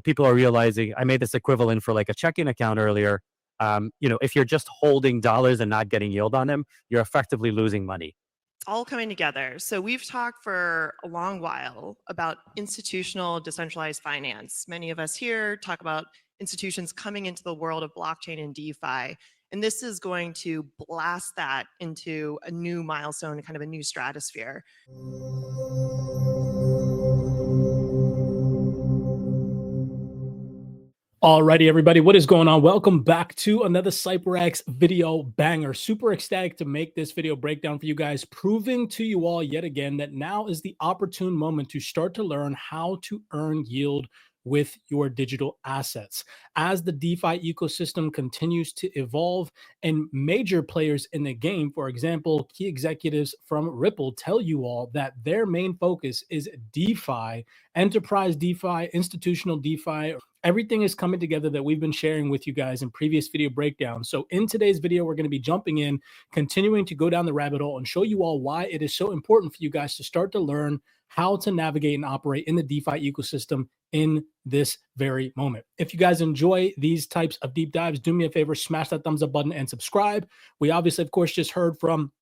People are realizing, I made this equivalent for like a checking account earlier. If you're just holding dollars and not getting yield on them, you're effectively losing money. It's all coming together. So we've talked for a long while about institutional decentralized finance. Many of us here talk about institutions coming into the world of blockchain and DeFi. And this is going to blast that into a new milestone, kind of a new stratosphere. Alrighty, everybody, what is going on? Welcome back to another CYPRX video banger. Super ecstatic to make this video breakdown for you guys, proving to you all yet again that now is the opportune moment to start to learn how to earn yield with your digital assets. As the DeFi ecosystem continues to evolve and major players in the game, for example, key executives from Ripple tell you all that their main focus is DeFi, enterprise DeFi, institutional DeFi. Everything is coming together that we've been sharing with you guys in previous video breakdowns. So in today's video, we're going to be jumping in, continuing to go down the rabbit hole and show you all why it is so important for you guys to start to learn how to navigate and operate in the DeFi ecosystem in this very moment. If you guys enjoy these types of deep dives, do me a favor, smash that thumbs up button and subscribe. We obviously, of course, just heard from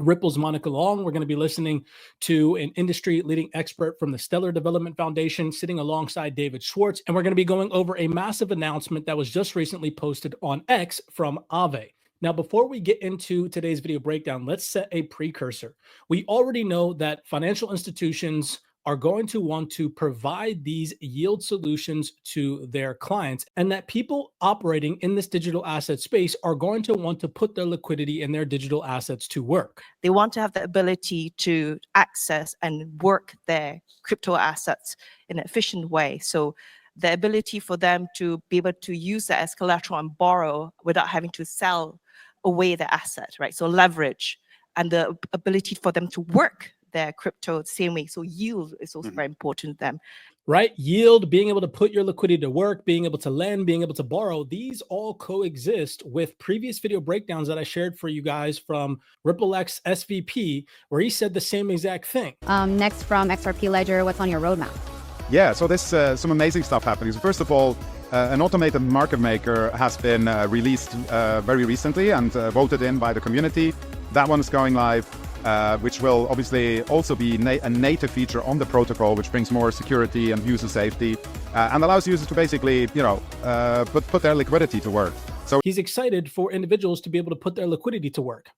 Ripple's Monica Long. We're going to be listening to an industry leading expert from the Stellar Development Foundation sitting alongside David Schwartz. And we're going to be going over a massive announcement that was just recently posted on X from Aave. Now, before we get into today's video breakdown, let's set a precursor. We already know that financial institutions are going to want to provide these yield solutions to their clients, and that people operating in this digital asset space are going to want to put their liquidity in their digital assets to work. They want to have the ability to access and work their crypto assets in an efficient way. So the ability for them to be able to use that as collateral and borrow without having to sell away the asset, right? So leverage and the ability for them to work their crypto the same way. So yield is also very important to them. Right? Yield, being able to put your liquidity to work, being able to lend, being able to borrow, these all coexist with previous video breakdowns that I shared for you guys from RippleX SVP, where he said the same exact thing. Next from XRP Ledger, what's on your roadmap? Yeah, so there's some amazing stuff happening. So first of all, an automated market maker has been released very recently and voted in by the community. That one is going live, which will obviously also be a native feature on the protocol, which brings more security and user safety and allows users to basically, put their liquidity to work. So he's excited for individuals to be able to put their liquidity to work.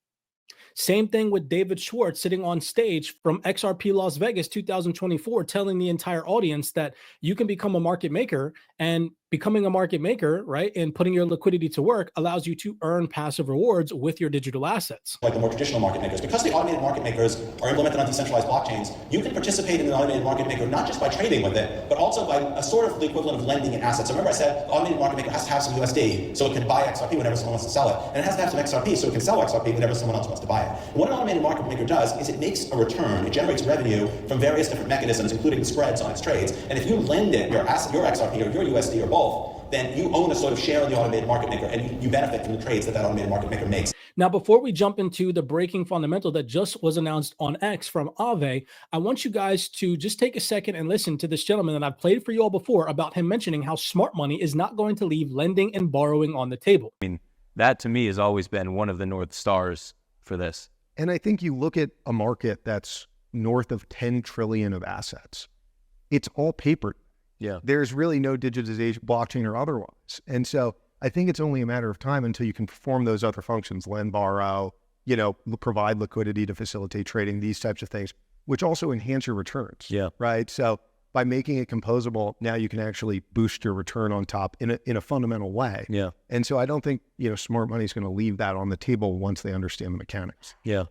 Same thing with David Schwartz sitting on stage from XRP Las Vegas 2024, telling the entire audience that you can become a market maker, and becoming a market maker, right, and putting your liquidity to work allows you to earn passive rewards with your digital assets. Like the more traditional market makers, because the automated market makers are implemented on decentralized blockchains, you can participate in an automated market maker not just by trading with it, but also by a sort of the equivalent of lending in assets. So remember I said the automated market maker has to have some USD so it can buy XRP whenever someone wants to sell it, and it has to have some XRP so it can sell XRP whenever someone else wants to buy it. And what an automated market maker does is it makes a return, it generates revenue from various different mechanisms, including the spreads on its trades, and if you lend it your XRP or your USD or both, then you own a sort of share in the automated market maker and you benefit from the trades that automated market maker makes. Now, before we jump into the breaking fundamental that just was announced on X from Aave, I want you guys to just take a second and listen to this gentleman that I've played for you all before about him mentioning how smart money is not going to leave lending and borrowing on the table. I mean, that to me has always been one of the North Stars for this. And I think you look at a market that's north of 10 trillion of assets. It's all paper. Yeah. There's really no digitization, blockchain or otherwise. And so I think it's only a matter of time until you can perform those other functions, lend, borrow, provide liquidity to facilitate trading, these types of things, which also enhance your returns. Yeah. Right. So by making it composable, now you can actually boost your return on top in a fundamental way. Yeah. And so I don't think, smart money is going to leave that on the table once they understand the mechanics. Yeah.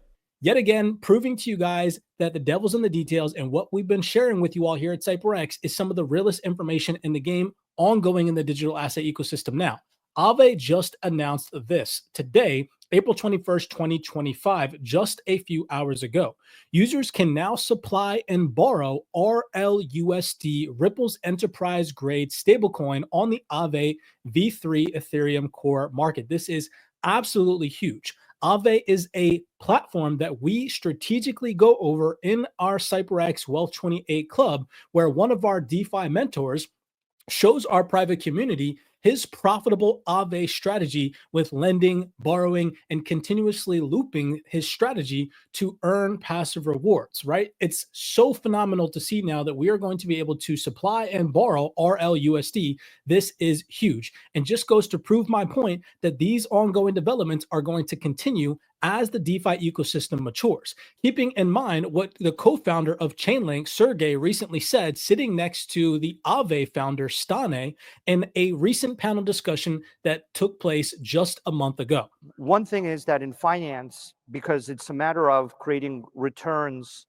Yet again, proving to you guys that the devil's in the details, and what we've been sharing with you all here at CYPRX is some of the realest information in the game ongoing in the digital asset ecosystem now. Aave just announced this today, April 21st, 2025, just a few hours ago. Users can now supply and borrow RLUSD, Ripple's enterprise-grade stablecoin, on the Aave V3 Ethereum core market. This is absolutely huge. Aave is a platform that we strategically go over in our CYPRX Wealth 28 Club, where one of our DeFi mentors shows our private community his profitable Aave strategy with lending, borrowing, and continuously looping his strategy to earn passive rewards, right? It's so phenomenal to see now that we are going to be able to supply and borrow RLUSD. This is huge and just goes to prove my point that these ongoing developments are going to continue as the DeFi ecosystem matures. Keeping in mind what the co-founder of Chainlink, Sergey, recently said, sitting next to the Aave founder, Stane, in a recent panel discussion that took place just a month ago. One thing is that in finance, because it's a matter of creating returns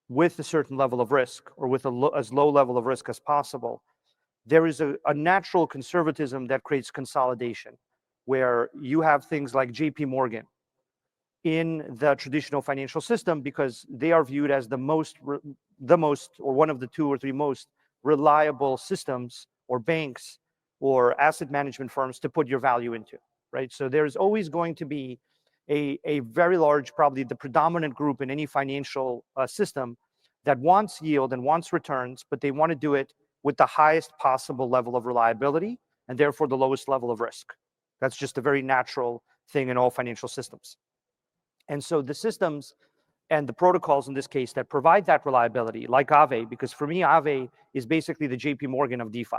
with a certain level of risk or with as low level of risk as possible, there is a natural conservatism that creates consolidation, where you have things like JP Morgan in the traditional financial system because they are viewed as the most or one of the 2 or 3 most reliable systems or banks or asset management firms to put your value into, right? So there's always going to be a very large, probably the predominant group in any financial system that wants yield and wants returns, but they want to do it with the highest possible level of reliability and therefore the lowest level of risk. That's just a very natural thing in all financial systems. And so the systems and the protocols in this case that provide that reliability, like Aave, because for me, Aave is basically the JP Morgan of DeFi,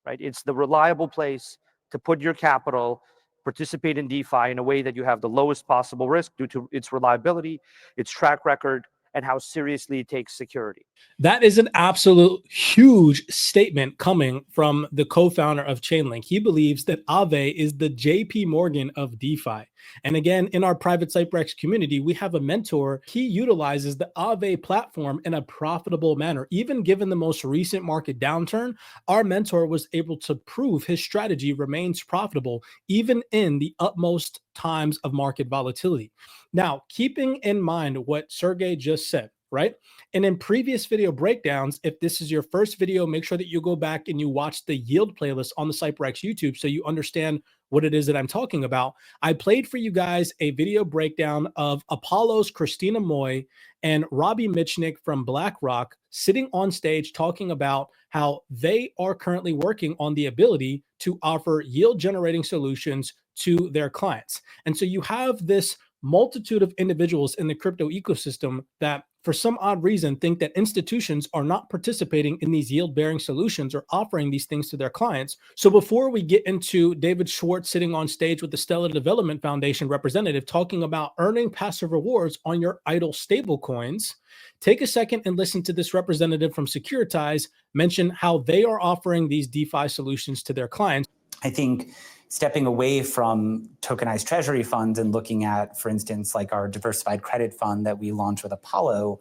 right? It's the reliable place to put your capital, participate in DeFi in a way that you have the lowest possible risk due to its reliability, its track record, and how seriously it takes security. That is an absolute huge statement coming from the co-founder of Chainlink. He believes that Aave is the JP Morgan of DeFi. And again, in our private CYPRX community, we have a mentor. He utilizes the Aave platform in a profitable manner. Even given the most recent market downturn, our mentor was able to prove his strategy remains profitable, even in the utmost times of market volatility. Now, keeping in mind what Sergey just said, right? And in previous video breakdowns, if this is your first video, make sure that you go back and you watch the yield playlist on the CYPRX YouTube so you understand what it is that I'm talking about. I played for you guys a video breakdown of Apollo's Christina Moy and Robbie Mitchnick from BlackRock sitting on stage talking about how they are currently working on the ability to offer yield generating solutions to their clients. And so you have this multitude of individuals in the crypto ecosystem that for some odd reason think that institutions are not participating in these yield-bearing solutions or offering these things to their clients. So before we get into David Schwartz sitting on stage with the Stellar Development Foundation representative talking about earning passive rewards on your idle stable coins, take a second and listen to this representative from Securitize mention how they are offering these DeFi solutions to their clients. I think stepping away from tokenized treasury funds and looking at, for instance, like our diversified credit fund that we launched with Apollo,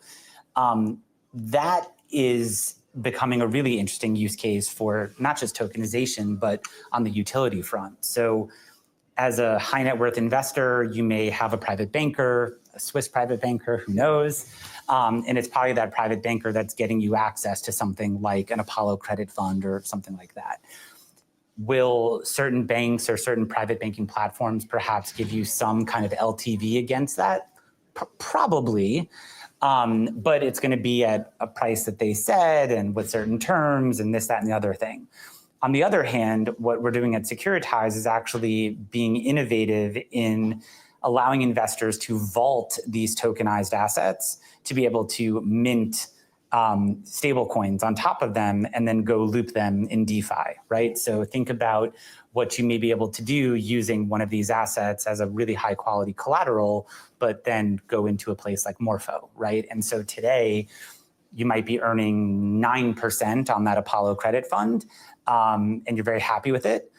that is becoming a really interesting use case for not just tokenization, but on the utility front. So as a high net worth investor, you may have a private banker, a Swiss private banker, who knows? And it's probably that private banker that's getting you access to something like an Apollo credit fund or something like that. Will certain banks or certain private banking platforms perhaps give you some kind of LTV against that? Probably, but it's going to be at a price that they said and with certain terms and this, that, and the other thing. On the other hand, what we're doing at Securitize is actually being innovative in allowing investors to vault these tokenized assets to be able to mint stable coins on top of them and then go loop them in DeFi, right? So think about what you may be able to do using one of these assets as a really high quality collateral, but then go into a place like Morpho, right? And so today you might be earning 9% on that Apollo credit fund, and you're very happy with it.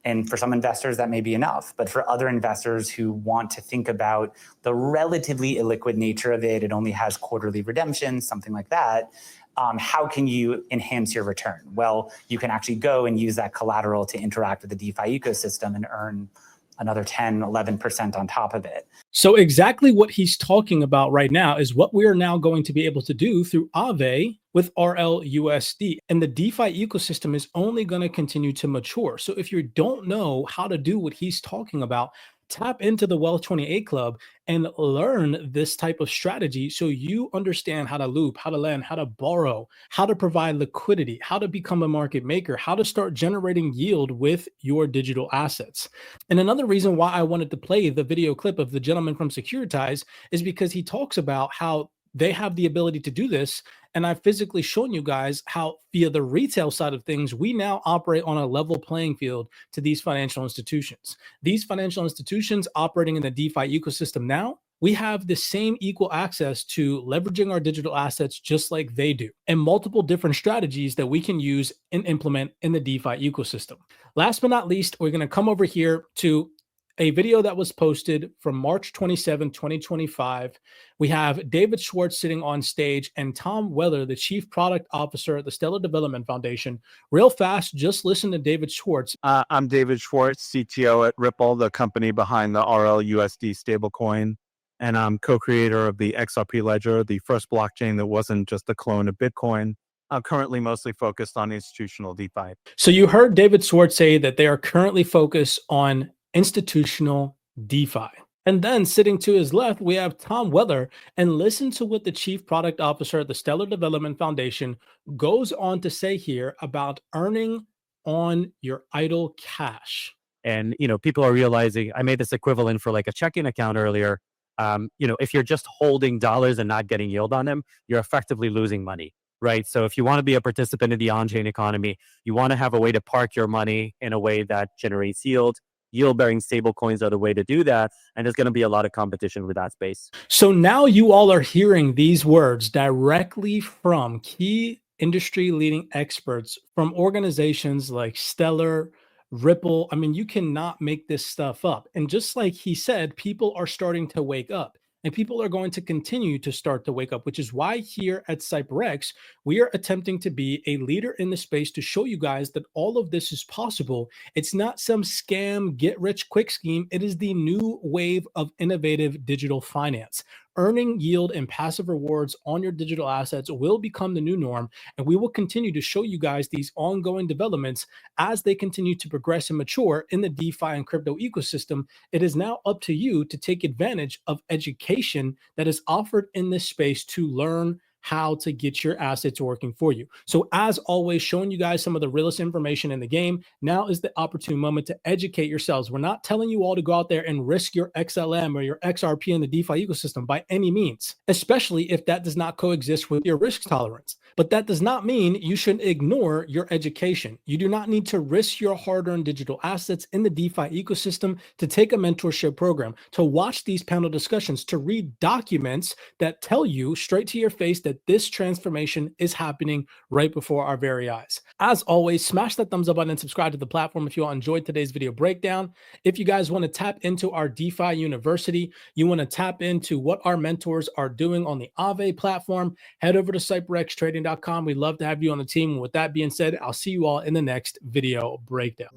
And for some investors, that may be enough. But for other investors who want to think about the relatively illiquid nature of it, it only has quarterly redemptions, something like that. How can you enhance your return? Well, you can actually go and use that collateral to interact with the DeFi ecosystem and earn another 10, 11% on top of it. So exactly what he's talking about right now is what we are now going to be able to do through Aave with RLUSD. And the DeFi ecosystem is only going to continue to mature. So if you don't know how to do what he's talking about, Tap into the Wealth 28 Club and learn this type of strategy so you understand how to loop, how to lend, how to borrow, how to provide liquidity, how to become a market maker, how to start generating yield with your digital assets. And another reason why I wanted to play the video clip of the gentleman from Securitize is because he talks about how they have the ability to do this. And I've physically shown you guys how via the retail side of things, we now operate on a level playing field to these financial institutions. These financial institutions operating in the DeFi ecosystem now, we have the same equal access to leveraging our digital assets just like they do, and multiple different strategies that we can use and implement in the DeFi ecosystem. Last but not least, we're going to come over here to a video that was posted from March 27, 2025. We have David Schwartz sitting on stage and Tom Weller, the Chief Product Officer at the Stellar Development Foundation. Real fast, just listen to David Schwartz. I'm David Schwartz, CTO at Ripple, the company behind the RLUSD stablecoin. And I'm co-creator of the XRP Ledger, the first blockchain that wasn't just a clone of Bitcoin. I'm currently mostly focused on institutional DeFi. So you heard David Schwartz say that they are currently focused on institutional DeFi. And then sitting to his left, we have Tom Weller, and listen to what the Chief Product Officer at the Stellar Development Foundation goes on to say here about earning on your idle cash. And, people are realizing, I made this equivalent for like a checking account earlier. If you're just holding dollars and not getting yield on them, you're effectively losing money, right? So if you want to be a participant in the on-chain economy, you want to have a way to park your money in a way that generates yield. Yield-bearing stablecoins are the way to do that, and there's going to be a lot of competition with that space. So now you all are hearing these words directly from key industry-leading experts from organizations like Stellar, Ripple. I mean, you cannot make this stuff up. And just like he said, people are starting to wake up. And people are going to continue to start to wake up, which is why here at CYPRX, we are attempting to be a leader in the space to show you guys that all of this is possible. It's not some scam, get-rich-quick scheme. It is the new wave of innovative digital finance. Earning yield and passive rewards on your digital assets will become the new norm, and we will continue to show you guys these ongoing developments as they continue to progress and mature in the DeFi and crypto ecosystem. It is now up to you to take advantage of education that is offered in this space to learn how to get your assets working for you. So as always, showing you guys some of the realest information in the game. Now is the opportune moment to educate yourselves. We're not telling you all to go out there and risk your XLM or your XRP in the DeFi ecosystem by any means, especially if that does not coexist with your risk tolerance. But that does not mean you should ignore your education. You do not need to risk your hard-earned digital assets in the DeFi ecosystem to take a mentorship program, to watch these panel discussions, to read documents that tell you straight to your face that this transformation is happening right before our very eyes. As always, smash that thumbs up button and subscribe to the platform if you all enjoyed today's video breakdown. If you guys want to tap into our DeFi University, you want to tap into what our mentors are doing on the Aave platform, head over to CYPRXtrading.com. We'd love to have you on the team. With that being said, I'll see you all in the next video breakdown.